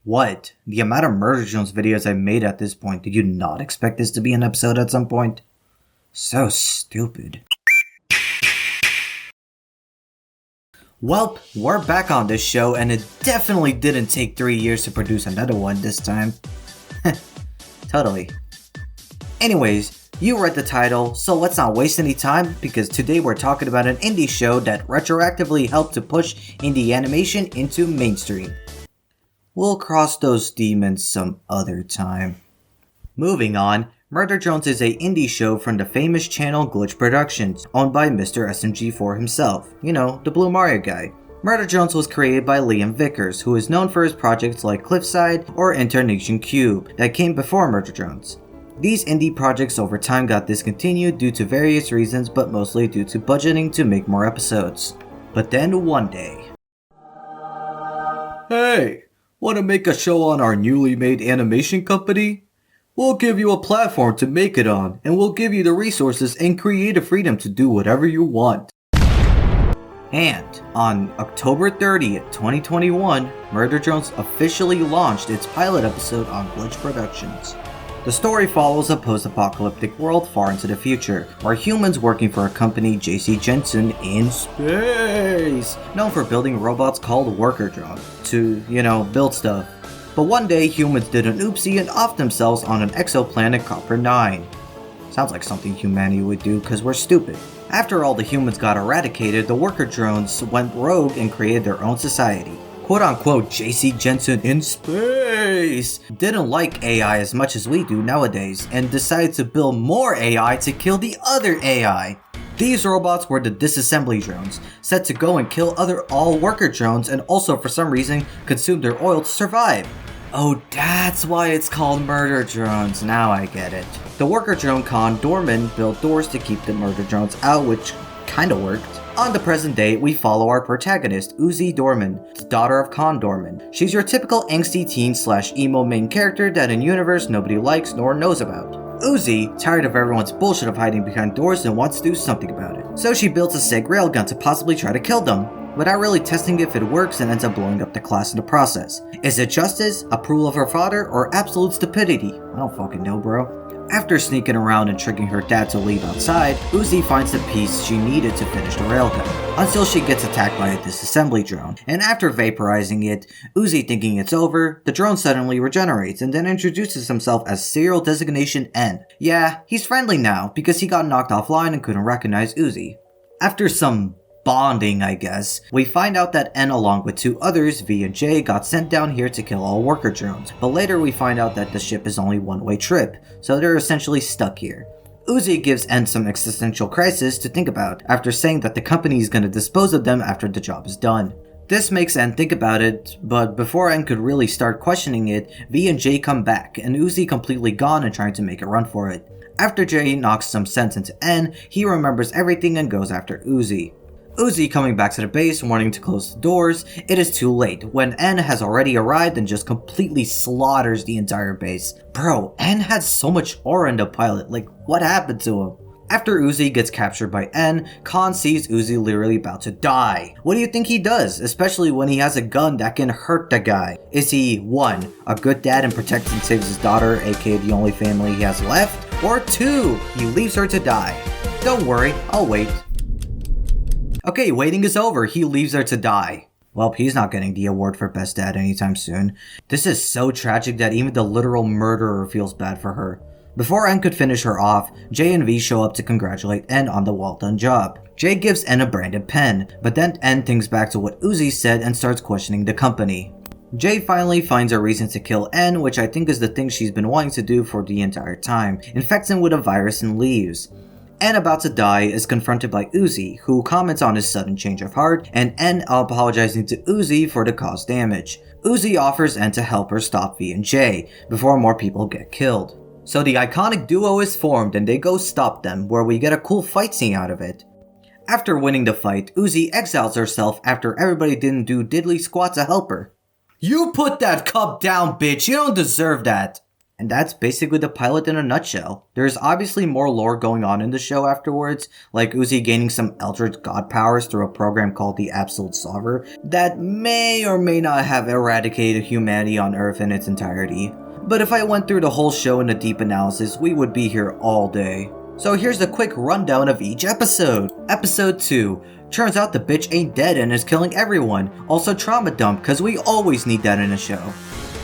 What? The amount of Murder Jones videos I've made at this point, did you not expect this to be an episode at some point? So stupid. Welp, we're back on this show, and it definitely didn't take 3 years to produce another one this time. Totally. Anyways, you read the title, so let's not waste any time, because today we're talking about an indie show that retroactively helped to push indie animation into mainstream. We'll cross those demons some other time. Moving on, Murder Jones is a indie show from the famous channel Glitch Productions, owned by Mr. SMG4 himself. You know, the Blue Mario guy. Murder Jones was created by Vickers, who is known for his projects like Cliffside or Internation Cube that came before Murder Jones. These indie projects over time got discontinued due to various reasons, but mostly due to budgeting to make more episodes. But then one day... Hey! Want to make a show on our newly made animation company? We'll give you a platform to make it on, and we'll give you the resources and creative freedom to do whatever you want. And on October 30th, 2021, Murder Jones officially launched its pilot episode on Glitch Productions. The story follows a post-apocalyptic world far into the future, where humans working for a company JC Jensen in space, known for building robots called worker drones, to, build stuff. But one day humans did an oopsie and offed themselves on an exoplanet Copper 9. Sounds like something humanity would do because we're stupid. After all the humans got eradicated, the worker drones went rogue and created their own society. Quote-unquote JC Jensen in space didn't like AI as much as we do nowadays and decided to build more AI to kill the other AI. These robots were the disassembly drones, set to go and kill other all-worker drones and also for some reason consume their oil to survive. Oh, that's why it's called Murder Drones, now I get it. The worker drone Con Dorman built doors to keep the murder drones out, which kinda worked. On the present day, we follow our protagonist, Uzi Dorman, the daughter of Con Dorman. She's your typical angsty teen/emo main character that in universe nobody likes nor knows about. Uzi, tired of everyone's bullshit of hiding behind doors and wants to do something about it. So she builds a sick railgun to possibly try to kill them, without really testing if it works and ends up blowing up the class in the process. Is it justice, approval of her father, or absolute stupidity? I don't fucking know, bro. After sneaking around and tricking her dad to leave outside, Uzi finds the piece she needed to finish the railgun, until she gets attacked by a disassembly drone, and after vaporizing it, Uzi thinking it's over, the drone suddenly regenerates and then introduces himself as Serial Designation N. Yeah, he's friendly now, because he got knocked offline and couldn't recognize Uzi. After some bonding, I guess, we find out that N along with two others, V and J, got sent down here to kill all worker drones, but later we find out that the ship is only one-way trip, so they're essentially stuck here. Uzi gives N some existential crisis to think about, after saying that the company is gonna dispose of them after the job is done. This makes N think about it, but before N could really start questioning it, V and J come back, and Uzi completely gone and trying to make a run for it. After J knocks some sense into N, he remembers everything and goes after Uzi. Uzi coming back to the base wanting to close the doors, it is too late when N has already arrived and just completely slaughters the entire base. Bro, N had so much aura in the pilot, like what happened to him? After Uzi gets captured by N, Con sees Uzi literally about to die. What do you think he does, especially when he has a gun that can hurt the guy? Is he 1. A good dad and protects and saves his daughter, aka the only family he has left? Or 2. He leaves her to die? Don't worry, I'll wait. Okay, waiting is over. He leaves her to die. Well, he's not getting the award for best dad anytime soon. This is so tragic that even the literal murderer feels bad for her. Before N could finish her off, J and V show up to congratulate N on the well done job. J gives N a branded pen, but then N thinks back to what Uzi said and starts questioning the company. J finally finds a reason to kill N, which I think is the thing she's been wanting to do for the entire time, infects him with a virus and leaves. N about to die is confronted by Uzi, who comments on his sudden change of heart, and N apologizing to Uzi for the caused damage. Uzi offers N to help her stop V and J, before more people get killed. So the iconic duo is formed and they go stop them, where we get a cool fight scene out of it. After winning the fight, Uzi exiles herself after everybody didn't do diddly squat to help her. You put that cup down, bitch, you don't deserve that! And that's basically the pilot in a nutshell. There's obviously more lore going on in the show afterwards, like Uzi gaining some eldritch god powers through a program called the Absolute Solver that may or may not have eradicated humanity on Earth in its entirety. But if I went through the whole show in a deep analysis, we would be here all day. So here's a quick rundown of each episode. Episode 2. Turns out the bitch ain't dead and is killing everyone. Also trauma dump, cause we always need that in a show.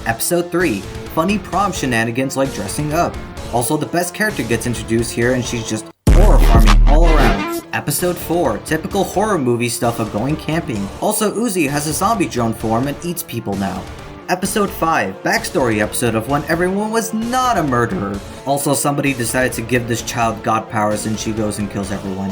Episode 3. Funny prom shenanigans like dressing up. Also the best character gets introduced here and she's just horror farming all around. Episode 4. Typical horror movie stuff of going camping. Also Uzi has a zombie drone form and eats people now. Episode 5. Backstory episode of when everyone was not a murderer. Also somebody decided to give this child god powers and she goes and kills everyone.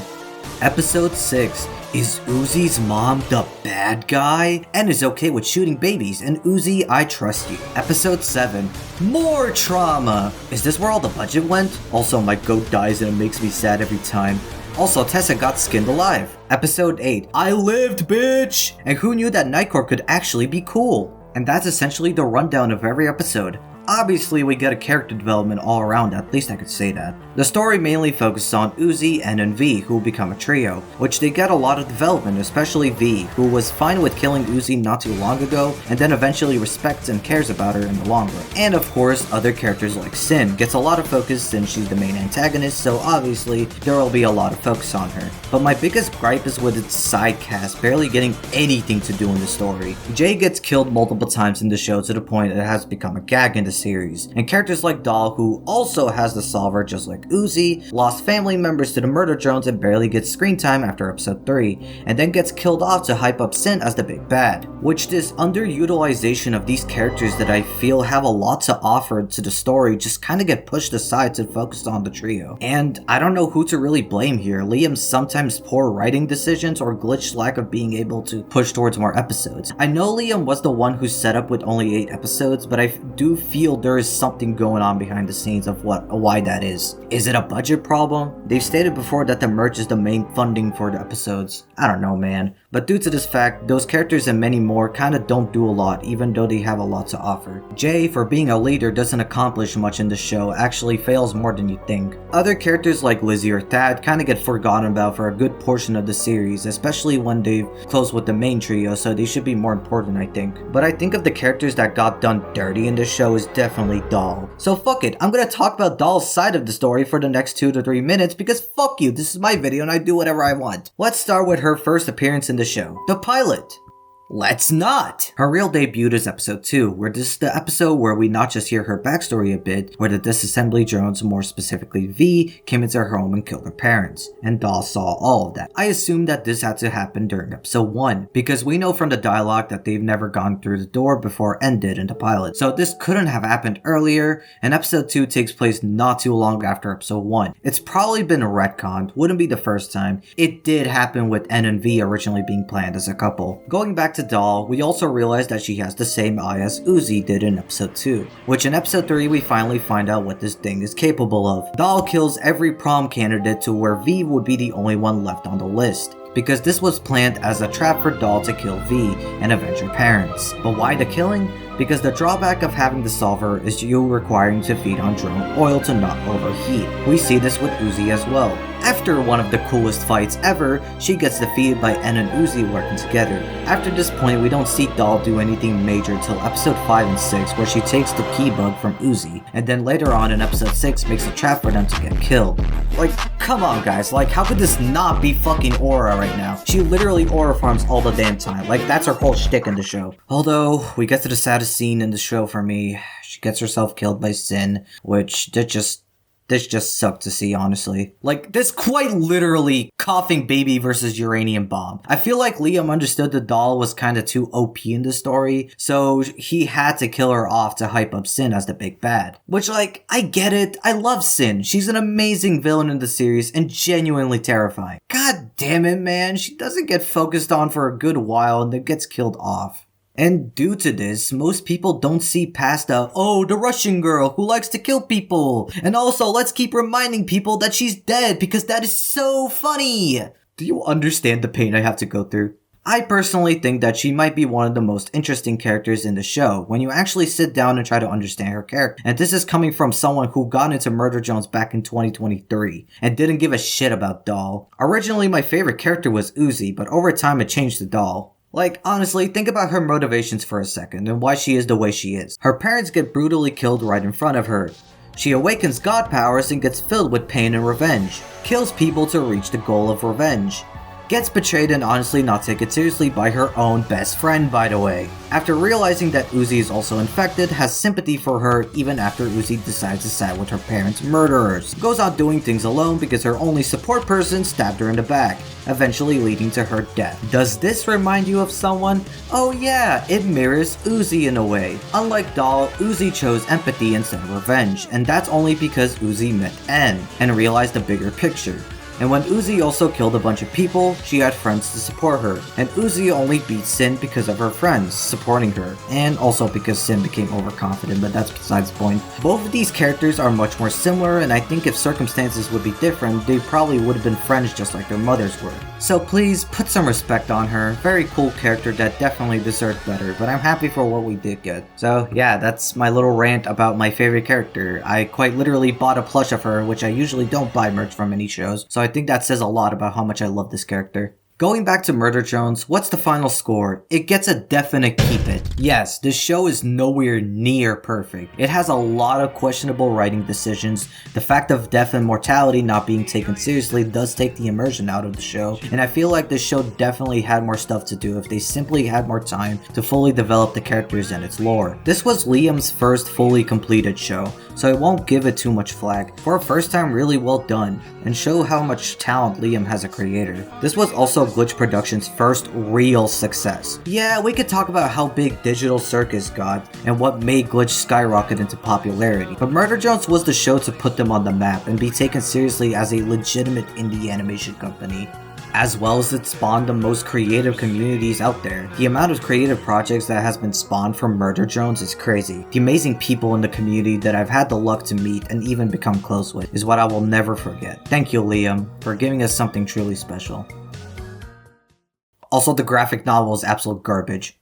Episode 6. Is Uzi's mom the bad guy? And is okay with shooting babies, and Uzi, I trust you. Episode 7. More trauma! Is this where all the budget went? Also, my goat dies and it makes me sad every time. Also, Tessa got skinned alive. Episode 8. I lived, bitch! And who knew that Nightcore could actually be cool? And that's essentially the rundown of every episode. Obviously, we get a character development all around, at least I could say that. The story mainly focuses on Uzi and V, who will become a trio, which they get a lot of development, especially V, who was fine with killing Uzi not too long ago, and then eventually respects and cares about her in the long run. And of course, other characters like Sin gets a lot of focus since she's the main antagonist, so obviously, there will be a lot of focus on her. But my biggest gripe is with its side cast barely getting anything to do in the story. Jay gets killed multiple times in the show to the point it has become a gag in the series, and characters like Doll, who also has the solver just like Uzi, lost family members to the murder drones and barely gets screen time after episode 3, and then gets killed off to hype up Sin as the big bad. Which this underutilization of these characters that I feel have a lot to offer to the story just kinda get pushed aside to focus on the trio. And I don't know who to really blame here, Liam's sometimes poor writing decisions or glitched lack of being able to push towards more episodes. I know Liam was the one who set up with only 8 episodes, but I do feel there is something going on behind the scenes of why that is. Is it a budget problem? They've stated before that the merch is the main funding for the episodes. I don't know, man. But due to this fact, those characters and many more kinda don't do a lot, even though they have a lot to offer. Jay, for being a leader, doesn't accomplish much in the show, actually fails more than you think. Other characters like Lizzie or Thad kinda get forgotten about for a good portion of the series, especially when they've closed with the main trio, so they should be more important, I think. But I think of the characters that got done dirty in this show is definitely Doll. So fuck it, I'm gonna talk about Doll's side of the story for the next 2 to 3 minutes because fuck you, this is my video and I do whatever I want. Let's start with her first appearance in the show, the pilot. Let's not! Her real debut is episode 2, where this is the episode where we not just hear her backstory a bit, where the disassembly drones, more specifically V, came into her home and killed her parents, and Doll saw all of that. I assume that this had to happen during episode 1, because we know from the dialogue that they've never gone through the door before N did in the pilot, so this couldn't have happened earlier, and episode 2 takes place not too long after episode 1. It's probably been retconned, wouldn't be the first time. It did happen with N and V originally being planned as a couple. Going back to Doll, we also realize that she has the same eye as Uzi did in episode 2, which in episode 3 we finally find out what this thing is capable of. Doll kills every prom candidate to where V would be the only one left on the list, because this was planned as a trap for Doll to kill V and avenge her parents. But why the killing? Because the drawback of having the solver is you requiring to feed on drone oil to not overheat. We see this with Uzi as well. After one of the coolest fights ever, she gets defeated by N and Uzi working together. After this point, we don't see Doll do anything major till episode 5 and 6, where she takes the key bug from Uzi, and then later on in episode 6 makes a trap for them to get killed. Like, come on guys, like how could this not be fucking Aura right now? She literally Aura farms all the damn time, like that's her whole shtick in the show. Although, we get to the saddest scene in the show for me. She gets herself killed by Sin, which this just sucked to see, honestly. Like, this quite literally coughing baby versus uranium bomb. I feel like Liam understood the Doll was kinda too OP in the story, so he had to kill her off to hype up Sin as the big bad. Which, like, I get it. I love Sin. She's an amazing villain in the series and genuinely terrifying. God damn it, man. She doesn't get focused on for a good while and then gets killed off. And due to this, most people don't see past the Russian girl who likes to kill people. And also, let's keep reminding people that she's dead because that is so funny. Do you understand the pain I have to go through? I personally think that she might be one of the most interesting characters in the show when you actually sit down and try to understand her character. And this is coming from someone who got into Murder Jones back in 2023 and didn't give a shit about Doll. Originally my favorite character was Uzi, but over time it changed to Doll. Like, honestly, think about her motivations for a second and why she is the way she is. Her parents get brutally killed right in front of her. She awakens god powers and gets filled with pain and revenge. Kills people to reach the goal of revenge. Gets betrayed and honestly not taken seriously by her own best friend, by the way. After realizing that Uzi is also infected, has sympathy for her even after Uzi decides to side with her parents' murderers. Goes on doing things alone because her only support person stabbed her in the back, eventually leading to her death. Does this remind you of someone? Oh yeah, it mirrors Uzi in a way. Unlike Doll, Uzi chose empathy instead of revenge, and that's only because Uzi met N and realized the bigger picture. And when Uzi also killed a bunch of people, she had friends to support her. And Uzi only beat Sin because of her friends supporting her, and also because Sin became overconfident, but that's besides the point. Both of these characters are much more similar, and I think if circumstances would be different, they probably would have been friends just like their mothers were. So please, put some respect on her. Very cool character that definitely deserved better, but I'm happy for what we did get. So yeah, that's my little rant about my favorite character. I quite literally bought a plush of her, which I usually don't buy merch from any shows, so I think that says a lot about how much I love this character. Going back to Murder Jones, what's the final score? It gets a definite keep it. Yes, this show is nowhere near perfect. It has a lot of questionable writing decisions. The fact of death and mortality not being taken seriously does take the immersion out of the show, and I feel like this show definitely had more stuff to do if they simply had more time to fully develop the characters and its lore. This was Liam's first fully completed show, so I won't give it too much flack. For a first time, really well done, and show how much talent Liam has as a creator. This was also Glitch Productions' first real success. Yeah, we could talk about how big Digital Circus got and what made Glitch skyrocket into popularity, but Murder Jones was the show to put them on the map and be taken seriously as a legitimate indie animation company. As well as it spawned the most creative communities out there. The amount of creative projects that has been spawned from Murder Jones is crazy. The amazing people in the community that I've had the luck to meet and even become close with is what I will never forget. Thank you, Liam, for giving us something truly special. Also, the graphic novel is absolute garbage.